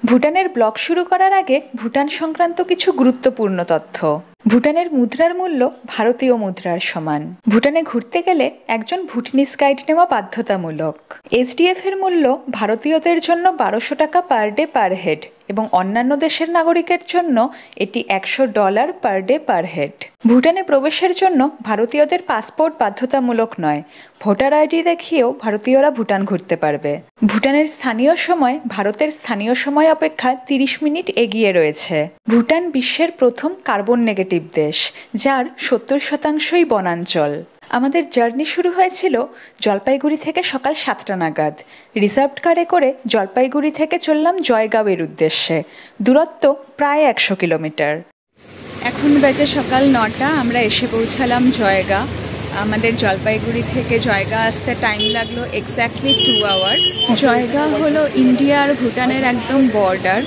ভুটানের ব্লগ শুরু করার আগে ভুটান সংক্রান্ত কিছু গুরুত্বপূর্ণ তথ্য। ভুটানের মুদ্রার মূল্য ভারতীয় মুদ্রার সমান। ভুটানে ঘুরতে গেলে একজন ভুটনিস গাইড নেওয়া বাধ্যতামূলক। SDF এর মূল্য ভারতীয়দের জন্য 1200 টাকা পার ডে পার হেড এবং অন্যান্য দেশের নাগরিকের জন্য এটি $100 পার ডে পার হেড। ভুটানে প্রবেশের জন্য ভারতীয়দের পাসপোর্ট বাধ্যতামূলক নয়। ভোটার আইডি দেখিয়েও ভারতীয়রা ভুটান ঘুরতে পারবে। ভুটানের স্থানীয় সময় ভারতের স্থানীয় সময় অপেক্ষা 30 মিনিট এগিয়ে রয়েছে। ভুটান বিশ্বের প্রথম কার্বন নেগেটিভ দেশ, যার 70%ই বনাঞ্চল। আমাদের জার্নি শুরু হয়েছিল জলপাইগুড়ি থেকে সকাল 7টা নাগাদ। রিজার্ভড কারে করে জলপাইগুড়ি থেকে চললাম জয়গাঁওয়ের উদ্দেশ্যে। দূরত্ব প্রায় 100 কিলোমিটার। এখন বাজে সকাল 9টা। আমরা এসে পৌঁছালাম জয়গাঁ। আমাদের জলপাইগুড়ি থেকে জয়গাঁ আসতে টাইম লাগলো এক্স্যাক্টলি 2 আওয়ার্স। জয়গাঁ হলো ইন্ডিয়া আর ভুটানের একদম বর্ডার।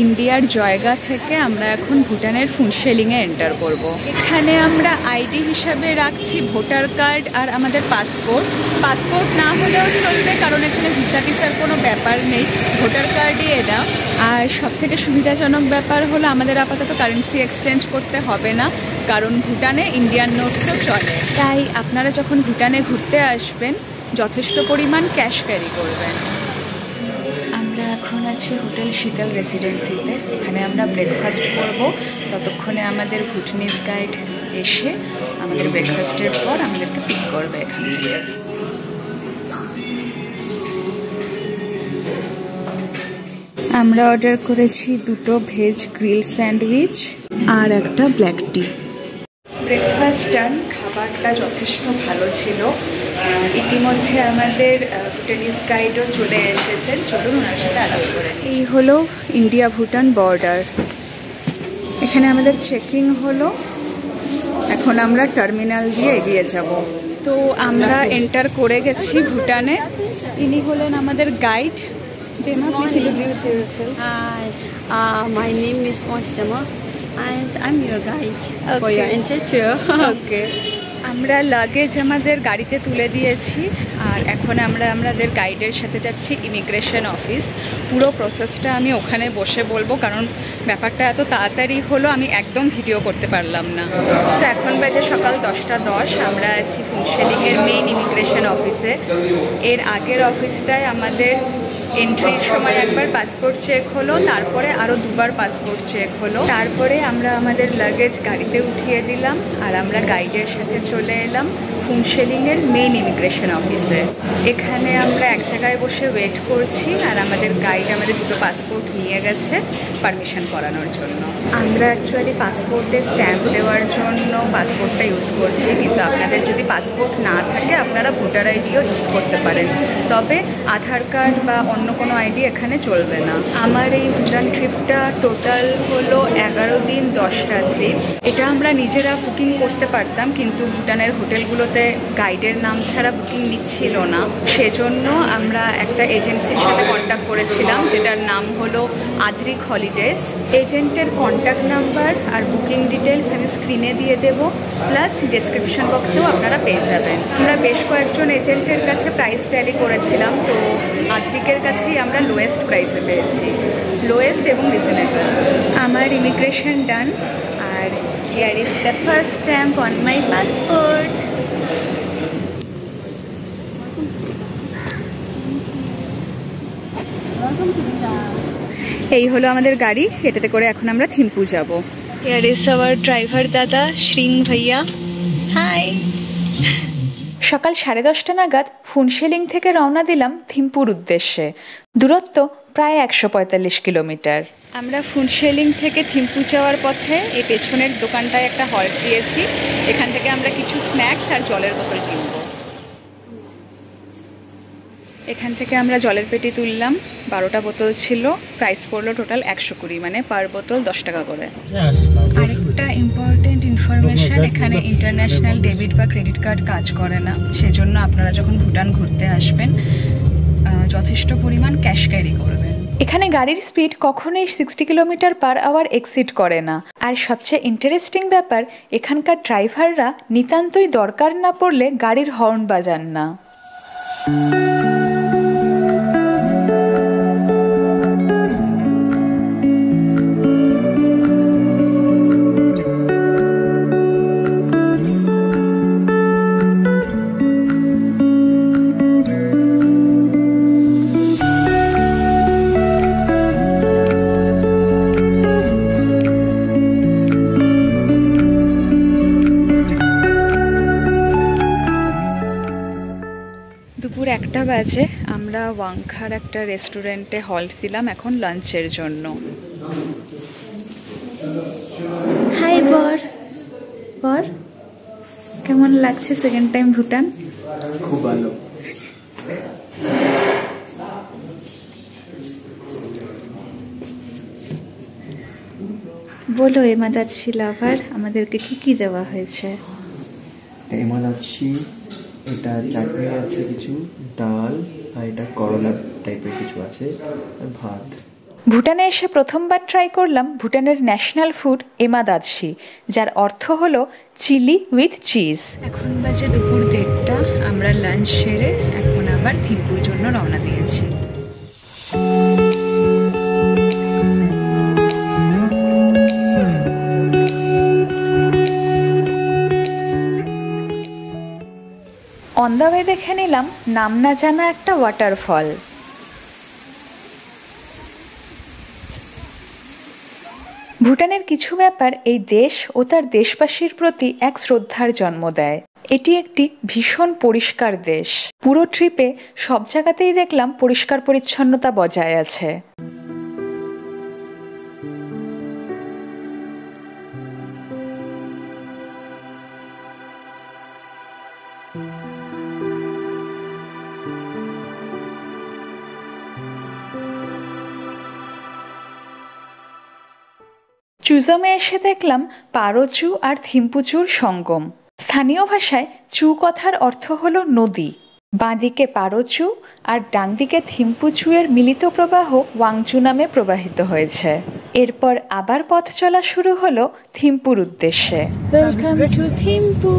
ইন্ডিয়ার জয়গাঁ থেকে আমরা এখন ভুটানের ফুনশেলিংয়ে এন্টার করব। এখানে আমরা আইডি হিসাবে রাখছি ভোটার কার্ড আর আমাদের পাসপোর্ট। পাসপোর্ট না হলেও চলবে, কারণ এখানে ভিসা টিসার কোনো ব্যাপার নেই, ভোটার কার্ডই এটা। আর সবথেকে সুবিধাজনক ব্যাপার হলো আমাদের আপাতত কারেন্সি এক্সচেঞ্জ করতে হবে না, কারণ ভুটানে ইন্ডিয়ান নোটসও চলে। তাই আপনারা যখন ভুটানে ঘুরতে আসবেন যথেষ্ট পরিমাণ ক্যাশ ক্যারি করবেন। আমরা এখন আছি হোটেল শীতল রেসিডেন্সিতে। এখানে আমরা ব্রেকফাস্ট করব। ততক্ষণে আমাদের ভুটনিস গাইড এসে আমাদের ব্রেকফাস্টের পর আমাদেরকে পিক করবে এখান থেকে। আমরা অর্ডার করেছি 2টো ভেজ গ্রিল স্যান্ডউইচ আর একটা ব্ল্যাক টি। ব্রেকফাস্ট ডান। খাবারটা যথেষ্ট ভালো ছিল। ইতিমধ্যে আমাদের ভুটানিস গাইডও চলে এসেছেন, চলুন ওনার সাথে আলাপ করে। এই হলো ইন্ডিয়া ভুটান বর্ডার। এখানে আমাদের চেকিং হলো। এখন আমরা টার্মিনাল দিয়ে এগিয়ে যাব। তো আমরা এন্টার করে গেছি ভুটানে। ইনি হলেন আমাদের guide. Dema, please introduce yourself. Hi, my name is Moistama and I'm your guide for your entire tour. ওকে, আমরা লাগেজ আমাদের গাড়িতে তুলে দিয়েছি আর এখন আমরা আমাদের গাইডের সাথে যাচ্ছি ইমিগ্রেশন অফিস। পুরো প্রসেসটা আমি ওখানে বসে বলবো, কারণ ব্যাপারটা এত তাড়াতাড়ি হলো আমি একদম ভিডিও করতে পারলাম না। তো এখন বাজে সকাল 10টা 10। আমরা আছি ফুনশেলিংয়ের মেইন ইমিগ্রেশন অফিসে। এর আগের অফিসটায় আমাদের এন্ট্রির সময় একবার পাসপোর্ট চেক হলো, তারপরে আরও 2বার পাসপোর্ট চেক হলো। তারপরে আমরা আমাদের লাগেজ গাড়িতে উঠিয়ে দিলাম আর আমরা গাইডের সাথে চলে এলাম ফুনশেলিংয়ের মেইন ইমিগ্রেশন অফিসে। এখানে আমরা এক জায়গায় বসে ওয়েট করছি আর আমাদের গাইড আমাদের 2টো পাসপোর্ট নিয়ে গেছে পারমিশন করানোর জন্য। আমরা অ্যাকচুয়ালি পাসপোর্টে স্ট্যাম্প দেওয়ার জন্য পাসপোর্টটা ইউজ করছি, কিন্তু আপনাদের যদি পাসপোর্ট না থাকে আপনারা ভোটার আইডিও ইউজ করতে পারেন, তবে আধার কার্ড বা অন্য কোনো আইডি এখানে চলবে না। আমার এই ভুটান ট্রিপটা টোটাল হলো 11 দিন 10 রাত্রি। এটা আমরা নিজেরা বুকিং করতে পারতাম, কিন্তু ভুটানের হোটেলগুলোতে গাইডের নাম ছাড়া বুকিং নিচ্ছিল না। সেজন্য আমরা একটা এজেন্সির সাথে কন্ট্যাক্ট করেছিলাম, যেটার নাম হলো আদ্রিক হলিডেজ। এজেন্টের কন্ট্যাক্ট নাম্বার আর বুকিং ডিটেলস আমি স্ক্রিনে দিয়ে দেবো, প্লাস ডেসক্রিপশন বক্সেও আপনারা পেয়ে যাবেন। আমরা বেশ কয়েকজন এজেন্টের কাছে প্রাইস ট্যালি করেছিলাম, তো আদ্রিকের কাছেই আমরা লোয়েস্ট প্রাইসে পেয়েছি, লোয়েস্ট এবং রিজনেবল। আমার immigration done R here is the first stamp on my passport. এই হলো আমাদের গাড়ি, এটাতে করে এখন আমরা থিম্পু যাব। হিয়ার ইজ আওয়ার ড্রাইভার দাদা শ্রিং ভাইয়া। হাই। সকাল 10:30 নাগাদ ফুনশেলিং থেকে রওনা দিলাম থিম্পুর উদ্দেশ্যে। দূরত্ব প্রায় 145 কিলোমিটার। আমরা ফুনশেলিং থেকে থিম্পু যাওয়ার পথে এই পেছনের দোকানটায় একটা হল্ট দিয়েছি। এখান থেকে আমরা কিছু স্ন্যাক্স আর জলের বোতল কিনব। এখান থেকে আমরা জলের পেটি তুললাম। 12টা বোতল ছিল, প্রাইস পড়লো টোটাল 120, মানে পার বোতল 10 টাকা করে। আরেকটা ইম্পর্টেন্ট ইনফরমেশন, এখানে ইন্টারন্যাশনাল ডেবিট বা ক্রেডিট কার্ড কাজ করে না। সেজন্য আপনারা যখন ভুটান ঘুরতে আসবেন যথেষ্ট পরিমাণ ক্যাশ ক্যারি করবেন। এখানে গাড়ির স্পিড কখনোই 60 কিলোমিটার পার আওয়ার এক্সিড করে না। আর সবচেয়ে ইন্টারেস্টিং ব্যাপার, এখানকার ড্রাইভাররা নিতান্তই দরকার না পড়লে গাড়ির হর্ন বাজান না। বাজে, আমরা ওয়াংখার একটা রেস্টুরেন্টে হল্ট দিলাম এখন লাঞ্চের জন্য। হাই বর, বর কেমন লাগছে সেকেন্ড টাইম ভুটান? খুব ভালো। বলো এমাদাচ্ছি লাভার, আমাদেরকে কি কি দেওয়া হয়েছে? এমাদাচ্ছি, এটা চাটনি আছে, কিছু ডাল, আর এটা করলা টাইপের কিছু আছে, আর ভাত। ভুটানে এসে প্রথমবার ট্রাই করলাম ভুটানের ন্যাশনাল ফুড এমাদাচ্ছি, যার অর্থ হলো চিলি উইথ চিজ। এখন বাজে দুপুর 1:30, আমরা লাঞ্চ সেরে এখন আবার থিম্পুর জন্য রওনা দিয়েছি। অন দ্য ওয়ে দেখে নিলাম নাম না জানা একটা ওয়াটারফল। ভুটানের কিছু ব্যাপার এই দেশ ও তার দেশবাসীর প্রতি এক শ্রদ্ধার জন্ম দেয়। এটি একটি ভীষণ পরিষ্কার দেশ। পুরো ট্রিপে সব জায়গাতেই দেখলাম পরিষ্কার পরিচ্ছন্নতা বজায় আছে। চুজমে এসে দেখলাম পারোচু আর থিম্পুচুর সঙ্গম। স্থানীয় ভাষায় চু কথার অর্থ হলো নদী। বাঁদিকে পারোচু আর ডানদিকে থিম্পুচুয়ের মিলিত প্রবাহ ওয়াংচু নামে প্রবাহিত হয়েছে। এরপর আবার পথ চলা শুরু হলো থিম্পুর উদ্দেশ্যে। Welcome to Thimphu.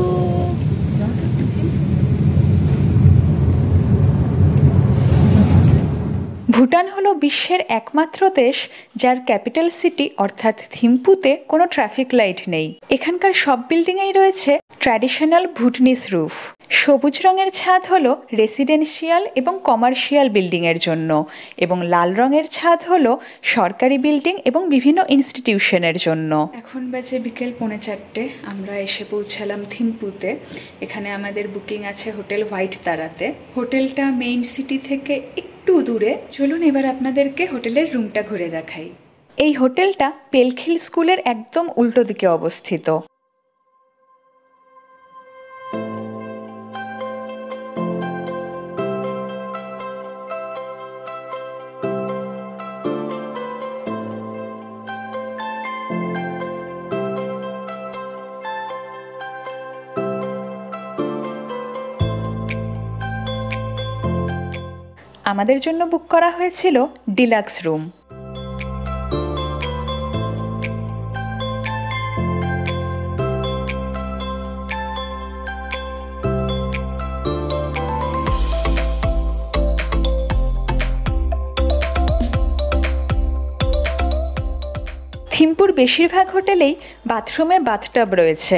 ভুটান হলো বিশ্বের একমাত্র দেশ যার ক্যাপিটাল সিটি অর্থাৎ থিম্পুতে কোনো ট্রাফিক লাইট নেই। এখানকার সব বিল্ডিংয়েই রয়েছে ট্র্যাডিশনাল ভুটনিস রুফ। সবুজ রঙের ছাদ হলো রেসিডেন্সিয়াল এবং কমার্শিয়াল বিল্ডিংয়ের জন্য, এবং লাল রঙের ছাদ হলো সরকারি বিল্ডিং এবং বিভিন্ন ইনস্টিটিউশনের জন্য। এখন বাজে বিকেল 3:45, আমরা এসে পৌঁছালাম থিম্পুতে। এখানে আমাদের বুকিং আছে হোটেল হোয়াইট তারাতে। হোটেলটা মেইন সিটি থেকে একটু দূরে। চলুন এবার আপনাদেরকে হোটেলের রুমটা ঘুরে দেখাই। এই হোটেলটা পেলখিল স্কুলের একদম উল্টো দিকে অবস্থিত। আমাদের জন্য বুক করা হয়েছিল ডিলাক্স রুম। থিম্পুর বেশিরভাগ হোটেলেই বাথরুমে বাথটাব রয়েছে,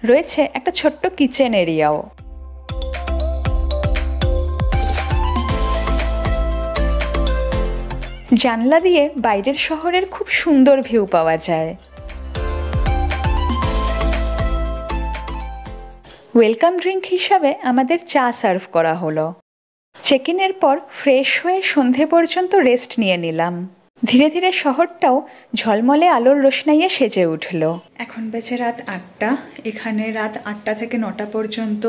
রয়েছে একটা ছোট্ট কিচেন এরিয়াও। জানলা দিয়ে বাইরের শহরের খুব সুন্দর ভিউ পাওয়া যায়। ওয়েলকাম ড্রিঙ্ক হিসাবে আমাদের চা সার্ভ করা হলো। চেক ইনের পর ফ্রেশ হয়ে সন্ধে পর্যন্ত রেস্ট নিয়ে নিলাম। ধীরে ধীরে শহরটাও ঝলমলে আলোর রোশনাইয়ে সেজে উঠল। এখন বেজে রাত 8টা। এখানে রাত 8টা থেকে 9টা পর্যন্ত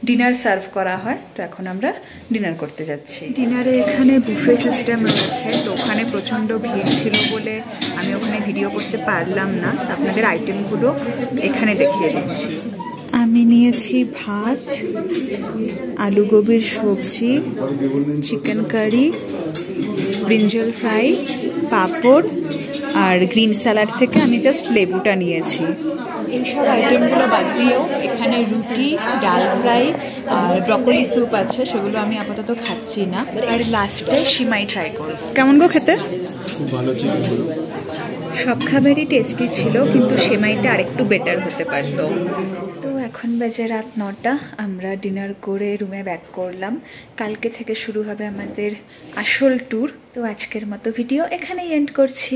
ডিনার সার্ভ করা হয়। তো এখন আমরা ডিনার করতে যাচ্ছি। ডিনারে এখানে বুফে সিস্টেম রয়েছে, তো ওখানে প্রচণ্ড ভিড় ছিল বলে আমি ওখানে ভিডিও করতে পারলাম না। তো আপনাদের আইটেমগুলো এখানে দেখিয়ে দিচ্ছি। আমি নিয়েছি ভাত, আলু গোবির সবজি, চিকেন কারি, ব্রিঞ্জল ফ্রাই, পাঁপড় আর গ্রিন স্যালাড থেকে আমি জাস্ট লেবুটা নিয়েছি। এইসব আইটেমগুলো বাদ দিয়েও এখানে রুটি, ডাল ফ্রাই আর ব্রকলি স্যুপ আছে, সেগুলো আমি আপাতত খাচ্ছি না। আর লাস্টে সিমাই ট্রাই করব। কেমন গো খেতে? খুব ভালো ছিল। সব খাবারই টেস্টি ছিল, কিন্তু সেমাইটা আরেকটু বেটার হতে পারতো। তো এখন বাজে রাত 9টা। আমরা ডিনার করে রুমে ব্যাক করলাম। কালকে থেকে শুরু হবে আমাদের আসল ট্যুর। তো আজকের মতো ভিডিও এখানেই এন্ড করছি।